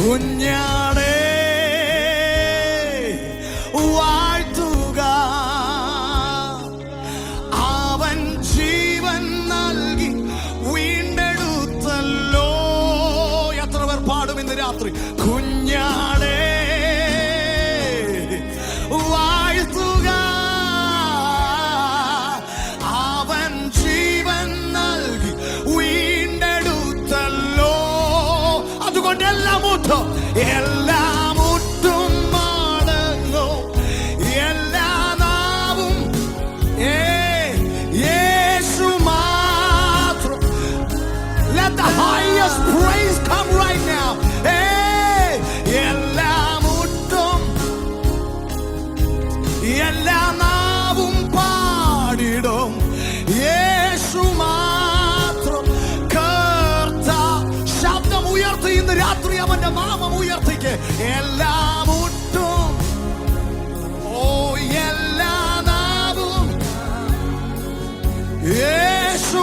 കുഞ്ഞാടേ വാഴ്ത്തുക, അവൻ ജീവൻ നൽകി വീണ്ടെടുത്തല്ലോ. എത്ര പേർ പാടും ഇന്ന് രാത്രി? കുഞ്ഞാടേ വാഴ്ത്തുക, അവൻ ജീവൻ നൽകി വീണ്ടെടുത്തല്ലോ. അതുകൊണ്ട് എല്ലാം മുട്ടും, എല്ലാം മുട്ടും മടങ്ങും, എല്ലാ നാവും യേശു മാത്രം. Let the highest praise come right now. എല്ലാം മുട്ടും, എല്ലാ നാവും പാടിടും, യേശു മാത്രം കർത്താവ്. ശബ്ദം ഉയർത്തി ഇന്ന് രാത്രി അവന്റെ നാമം ഉയർത്തിക്ക്. എല്ലാം മുട്ടും, ഓ എല്ലാ നാവും യേശു